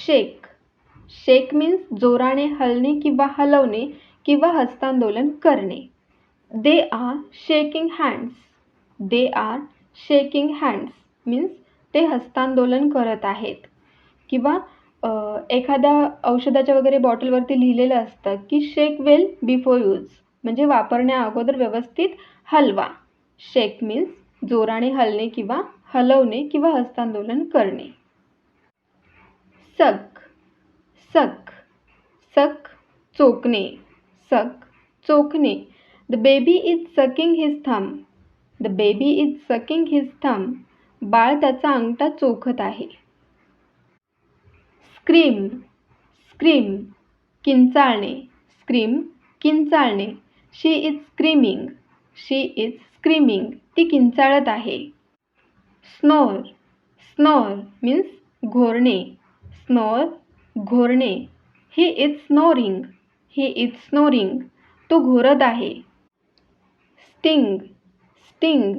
शेक. शेक means जोराने हलणे किंवा हलवणे किंवा हस्तांदोलन करणे. They are shaking hands. They are shaking hands means ते हस्तांदोलन करत आहेत. किंवा एखाद्या औषधाच्या वगैरे बॉटलवरती लिहिलेलं असतं की शेक वेल बिफोर यूज, म्हणजे वापरण्या अगोदर व्यवस्थित हलवा. शेक मीन्स जोराने हलणे किंवा हलवणे किंवा हस्तांदोलन करणे. सक. सक. सक चोखणे. सक चोखणे. The baby is sucking his thumb. The baby is sucking his thumb. बाळ त्याचा अंगठा चोखत आहे. स्क्रीम. स्क्रीम किंचाळणे. स्क्रीम किंचाळणे. She is screaming. She is screaming ती किंचाळत आहे. स्नोर. स्नोर मीन्स घोरणे. स्नोर घोरणे. He is snoring. He is snoring तो घोरत आहे. स्टिंग. स्टिंग.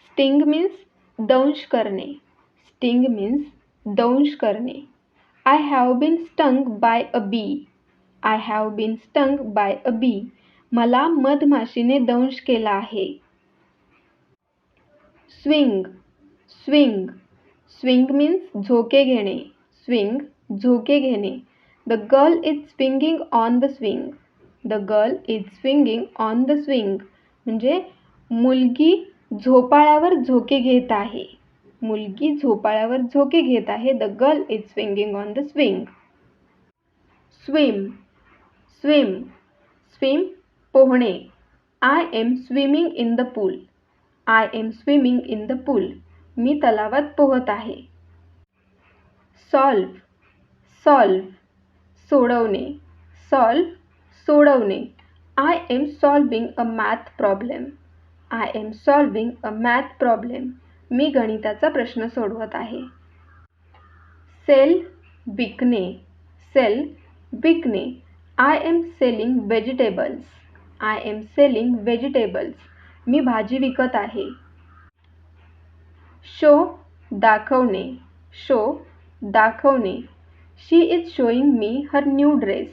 स्टिंग मीन्स दंश करणे. स्टिंग मीन्स दंश करणे. I have been stung by a bee. I have been stung by a bee. मला मधमाशीने दंश केला आहे. स्विंग. स्विंग. स्विंग मीन्स झोके घेणे. स्विंग झोके घेणे. The girl is swinging on the swing. The girl is swinging on the swing. म्हणजे मुलगी झोपाळ्यावर झोके घेत आहे. मुलगी झोपाळ्यावर झोके घेत आहे. The girl is swinging on the swing. Swim. Swim. Swim पोहणे. I am swimming in the pool. I am swimming in the pool मी तलावात पोहत आहे. सॉल्व. सॉल्व सोडवणे. सॉल्व सोडवणे. I am solving a math problem. I am solving a math problem मी गणिताचा प्रश्न सोडवत आहे. सेल विकणे. सेल विकणे. I am selling vegetables. I am selling vegetables मी भाजी विकत आहे. शो दाखवणे. शो दाखवणे. She is showing me her new dress.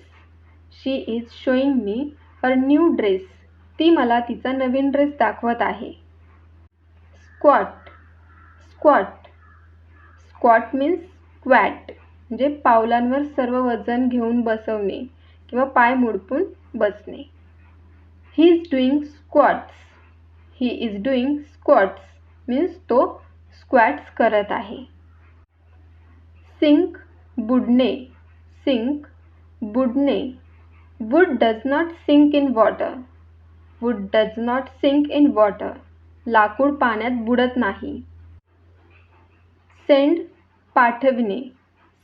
She is showing me her new dress ती मला तिचा नवीन ड्रेस दाखवत आहे. Squat. Squat. Squat means squat म्हणजे पावलांवर सर्व वजन घेऊन बसवणे किंवा पाय मुडपून बसणे. He is doing squats. He is doing squats means तो स्क्वॅट्स करत आहे. सिंक बुडणे. सिंक बुडणे. Wood does not sink in water. Wood does not sink in water लाकूड पाण्यात बुडत नाही. सेंड पाठविणे.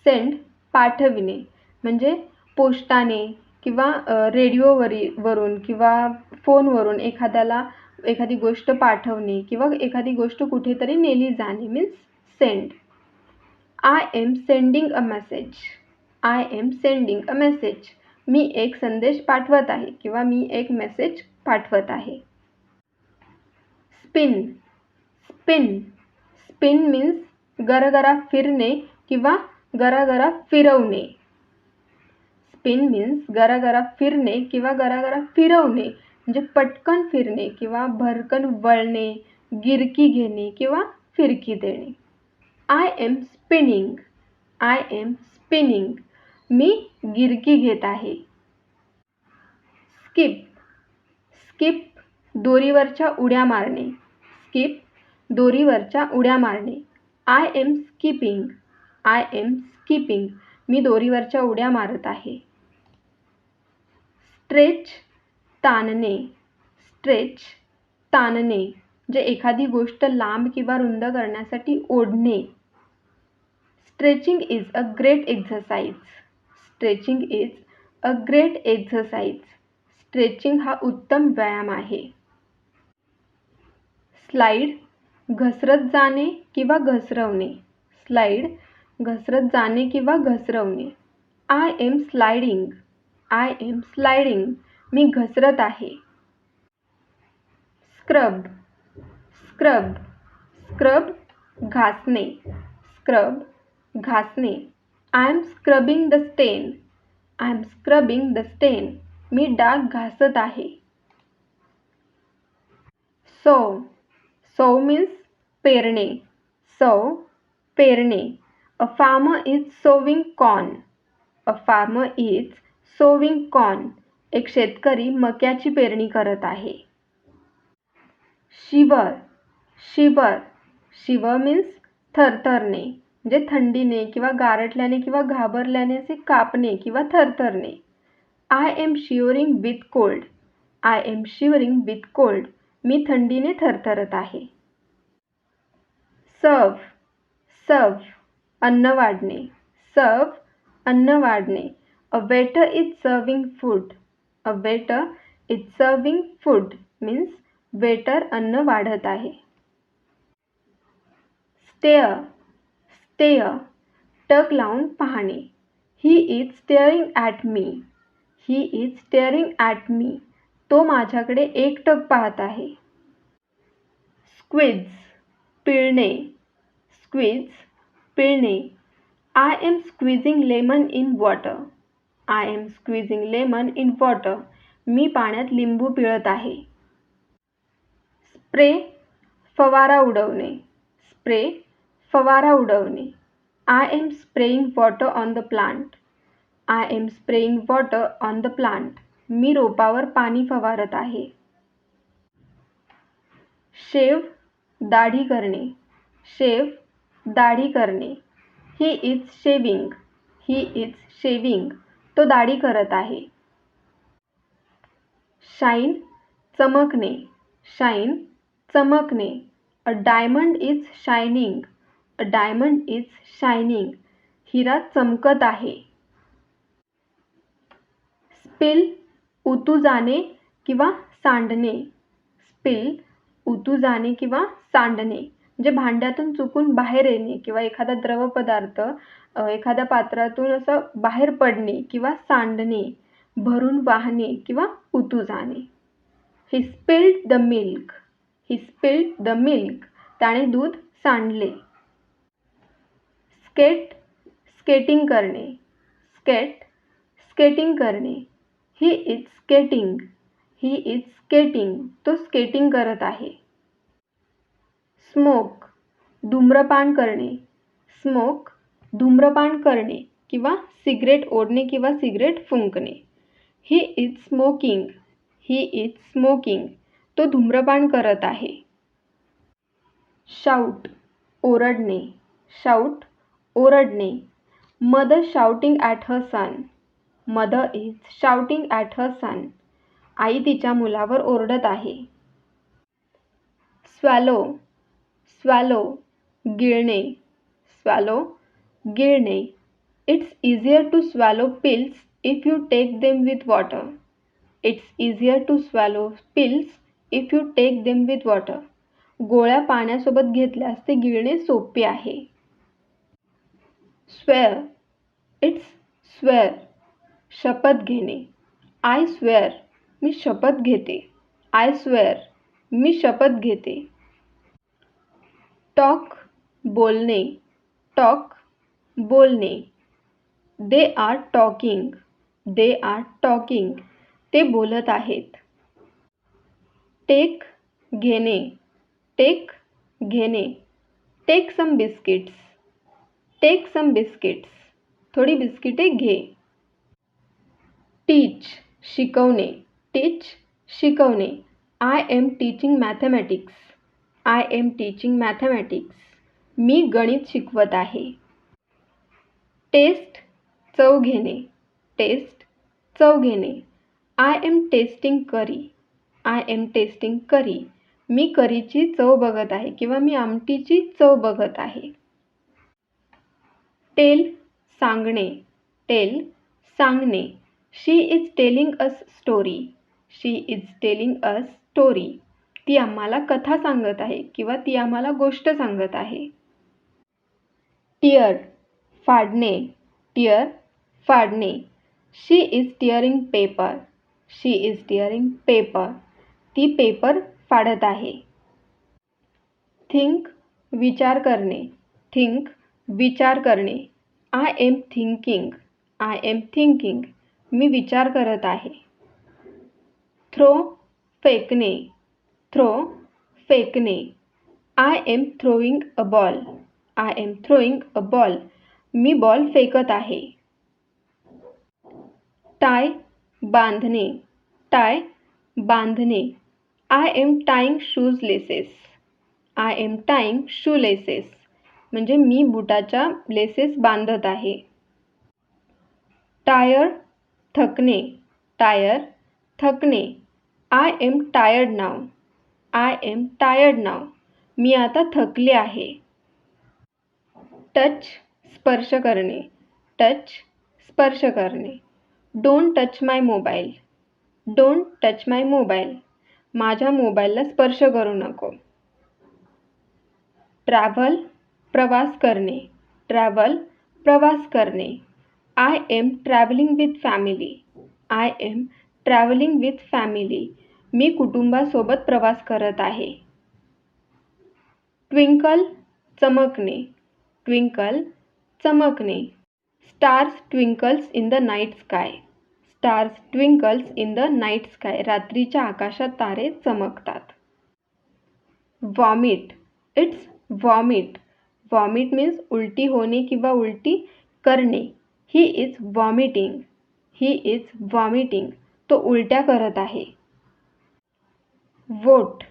सेंड पाठविणे म्हणजे पोस्टाने किंवा रेडिओवरून किंवा फोनवरून एखादी गोष्ट पाठवणे किंवा एखादी गोष्ट कुठेतरी नेली जाणे means send. I am sending a message. I am sending a message मी एक संदेश पाठवत आहे किंवा मी एक मेसेज पाठवत आहे. स्पिन. स्पिन. स्पिन मीन्स गरगरा फिरणे किंवा गरागरा फिरवणे. स्पिन मीन्स गरागरा फिरणे किंवा गरागरा फिरवणे म्हणजे पटकन फिरणे किंवा भरकन वळणे, गिरकी घेणे किंवा फिरकी देणे. I am spinning. I am spinning मी गिरकी घेत आहे. स्किप. स्किप दोरीवरच्या उड्या मारणे. स्किप दोरीवरच्या उड्या मारणे. I am skipping. I am skipping मी दोरीवरच्या उड्या मारत आहे. स्ट्रेच ताणणे. स्ट्रेच ताणणे म्हणजे एखादी गोष्ट लांब किंवा रुंद करण्यासाठी ओढणे. Stretching is a great exercise. Stretching is a great exercise stretching हा उत्तम व्यायाम आहे. स्लाइड घसरत जाणे किंवा घसरवणे. स्लाइड घसरत जाणे किंवा घसरवणे. I am sliding. I am sliding मी घसरत आहे. स्क्रब. स्क्रब. स्क्रब घासणे. स्क्रब घासणे. I am scrubbing the stain. I am scrubbing the stain. मी डाग घासत आहे. sow. sow means पेरणे. sow पेरणे. A farmer is sowing corn. A farmer is sowing corn. एक शेतकरी मक्याची पेरणी करत आहे. शिवर. शिवर. शिवर मीन्स थरथरणे, म्हणजे थंडीने किंवा गारठल्याने किंवा घाबरल्याने असे कापणे किंवा थरथरणे. I am shivering with cold. I am shivering with cold. मी थंडीने थरथरत आहे. सर्व. सर्व अन्न वाढणे. सर्व अन्न वाढणे. A waiter is serving food. A waiter is serving food means waiter अन्न वाढत आहे. स्टेअर. स्टेअर टक लावून पाहणे. He is staring at me. He is staring at me. तो माझ्याकडे एकटक पाहत आहे. स्क्विज. पिळणे. स्क्विज पिळणे. I am squeezing lemon in water. I am squeezing lemon in water. मी पाण्यात लिंबू पिळत आहे. स्प्रे फवारा उडवणे. स्प्रे फवारा उडवणे. I am spraying water on the plant. I am spraying water on the plant. मी रोपावर पाणी फवारत आहे. शेव दाढी करणे. शेव दाढी करणे. He is shaving. He is shaving. तो दाढी करत आहे. शाईन चमकणे. शाईन चमकणे. A diamond is shining. A diamond is shining. हिरा चमकत आहे. स्पिल उतू जाणे किंवा सांडणे. स्पिल उतू जाणे किंवा सांडणे म्हणजे भांड्यातून चुकून बाहेर येणे किंवा एखादा द्रव पदार्थ एखाद्या पात्रातून असं बाहेर पडणे किंवा सांडणे, भरून वाहणे किंवा उतू जाणे. He spilled the milk. He spilled the milk. त्याने दूध सांडले. स्केट स्केटिंग करणे. स्केट स्केटिंग करणे. He is skating. He is skating. तो स्केटिंग करत आहे. स्मोक धूम्रपान करणे. स्मोक धूम्रपान करणे किंवा सिगरेट ओढणे किंवा सिगरेट फुंकणे. He is smoking. He is smoking. तो धूम्रपान करत आहे. शाऊट ओरडणे. शाऊट ओरडणे. Mother shouting at her son. Mother is shouting at her son. आई तिच्या मुलावर ओरडत आहे. स्वॅलो स्वॅलो गिळणे. स्वॅलो गिळणे. It's easier to swallow pills if you take them with water. It's easier to swallow pills if you take them with water. गोळ्या पाण्यासोबत घेतल्यास ते गिळणे सोपे आहे. स्वेअर इट्स स्वेअर शपथ घेणे. आय स्वेअर मी शपथ घेते. आय स्वेअर मी शपथ घेते. टॉक बोलणे. टॉक बोलणे. They are talking. They are talking. ते बोलत आहेत. टेक घेणे. टेक घेणे. Take some biscuits. Take some biscuits. थोडी बिस्किटे घे. टीच शिकवणे. टीच शिकवणे. I am teaching mathematics. I am teaching mathematics. मी गणित शिकवत आहे. टेस्ट चव घेणे. टेस्ट चव घेणे. I am tasting curry. I am tasting curry. मी करीची चव बघत आहे किंवा मी आमटीची चव बघत आहे. टेल सांगणे. टेल सांगणे. She is telling us story. She is telling us story. ती आम्हाला कथा सांगत आहे किंवा ती आम्हाला गोष्ट सांगत आहे. टिअर फाडणे. टिअर फाडणे. She is tearing paper. She is tearing paper. ती पेपर फाडत आहे. थिंक विचार करणे. थिंक विचार करणे. I am thinking. I am thinking. मी विचार करत आहे. थ्रो, फेकणे. थ्रो, फेकणे. I am throwing a ball. I am throwing a ball. मी बॉल फेकत आहे. टाय, बांधणे. टाय, बांधणे. I am tying shoes laces. I am tying shoe laces. म्हणजे मी बुटाच्या लेसेस बांधत आहे. टायर, थकणे. टायर, थकणे. I am tired now. I am tired now. मी आता थकले आहे. टच, स्पर्श करणे. टच, स्पर्श करणे. Don't touch my mobile. Don't touch my mobile. माझ्या मोबाईलला स्पर्श करू नको. ट्रॅव्हल, प्रवास करणे. ट्रॅव्हल, प्रवास करणे. I am travelling with family. I am travelling with family. मी कुटुंबासोबत प्रवास करत आहे. ट्विंकल, चमकणे. ट्विंकल, चमकणे. Stars twinkles in the night sky. Stars twinkles in the night sky. रात्रीच्या आकाशात तारे चमकतात. Vomit, it's vomit. Vomit means उलटी होणे किंवा उलटी करणे. He is vomiting. He is vomiting. तो उलट्या करत आहे. वोट,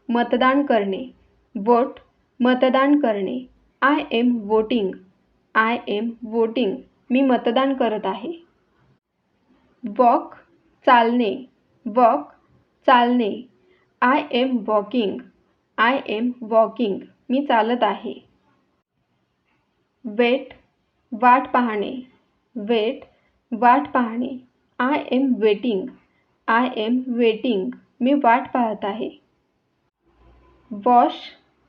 मतदान करणे. वोट, मतदान करणे. I am voting. I am voting. मी मतदान करत आहे. वॉक, चालणे. वॉक, चालणे. I am walking. I am walking. मी चालत आहे. वेट, वाट पाहणे. वेट, वाट पाहणे. I am waiting. I am waiting. मी वाट पाहत आहे. वॉश,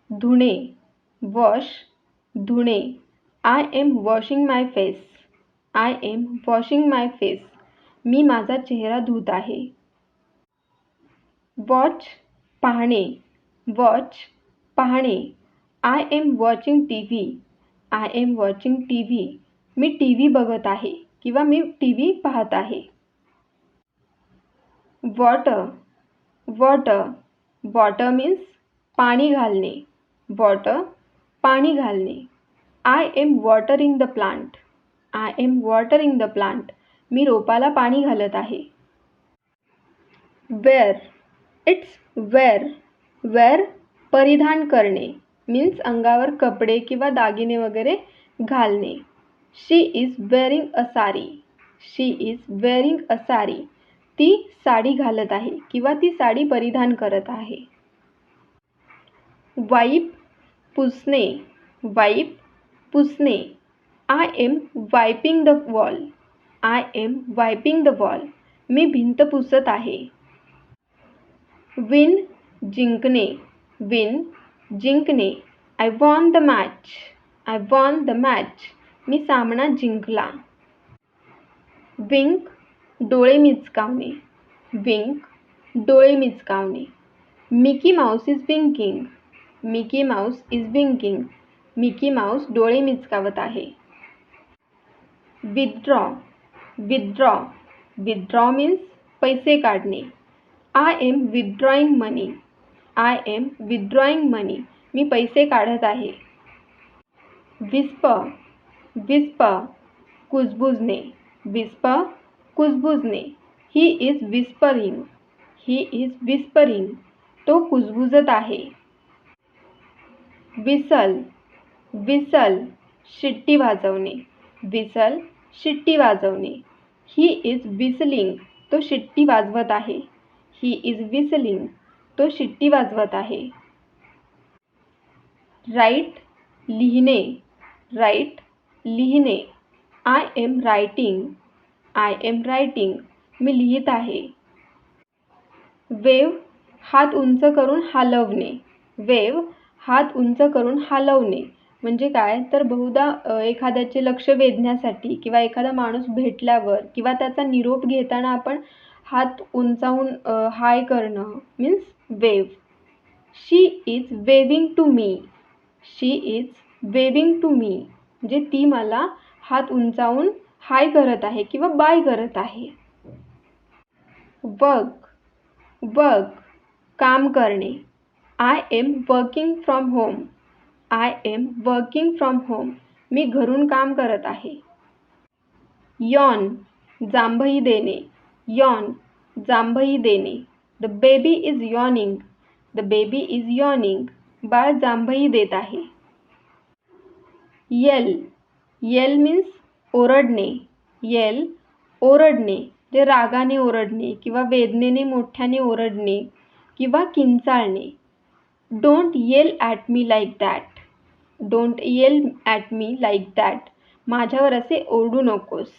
धुणे. वॉश, धुणे. I am washing my face. I am washing my face. मी माझा चेहरा धुत आहे. वॉच, पाहणे. वॉच, पाहणे. I am watching T V. I am watching T V. Me T V बघत आहे किंवा मी टी व्ही पाहत आहे. Water, water. वॉटर मीन्स पाणी घालणे. वॉटर, पाणी घालणे. I am watering the plant. I am watering the plant. मी रोपाला पाणी घालत आहे. Wear, it's wear. वेअर, परिधान करणे. मीन्स अंगावर कपडे किंवा दागिने वगैरे घालणे. She is wearing a sari. She is wearing a sari. ती साडी घालत आहे किंवा ती साडी परिधान करत आहे. वाईप, पुसणे. वाईप, पुसणे. I am wiping the wall. I am wiping the wall. मी भिंत पुसत आहे. विन, जिंकणे. विन, जिंकणे. I won the match. I won the match. मी सामना जिंकला. विंक, डोळे मिचकावणे. विंक, डोळे मिचकावणे. Mickey Mouse is winking. Mickey Mouse is winking. Mickey Mouse डोळे मिचकावत आहे. Withdraw, withdraw. विथड्रॉ मीन्स पैसे काढणे. I am withdrawing money. I am withdrawing money. मी पैसे काढत आहे. Whisper, whisper. कुजबुजणे. विस्पर, कुजबुजणे. He is whispering. He is whispering. तो कुजबुजत आहे. Whistle, whistle. शिट्टी वाजवणे. विसल, शिट्टी वाजवणे. He is whistling. तो शिट्टी वाजवत आहे. He is whistling. तो शिट्टी वाजवत आहे. राईट, लिहिणे. राईट, लिहिणे. I am writing. I am writing. मी लिहित आहे. वेव, हात उंच करून हलवणे. वेव, हात उंच करून हलवणे. म्हणजे काय तर बहुधा एखाद्याचे लक्ष वेधण्यासाठी किंवा एखादा माणूस भेटल्यावर किंवा त्याचा निरोप घेताना आपण हात उंचावून हाय करणं means wave. She is waving to me. She is waving to me. म्हणजे ती मला हात उंचावून हाय करत आहे किंवा बाय करत आहे. वर्क वर्क काम करणे. I am working from home. I am working from home. मी घरून काम करत आहे. यॉन जांभई देणे. यॉन जांभई देणे. The baby is yawning. The baby is yawning. बाळ जांभई देत आहे. येल येल मीन्स ओरडणे. येल ओरडणे जे रागाने ओरडणे किंवा वेदनेने मोठ्याने ओरडणे किंवा किंचाळणे. Don't yell at me like that. Don't yell at me like that. माझ्यावर असे ओरडू नकोस.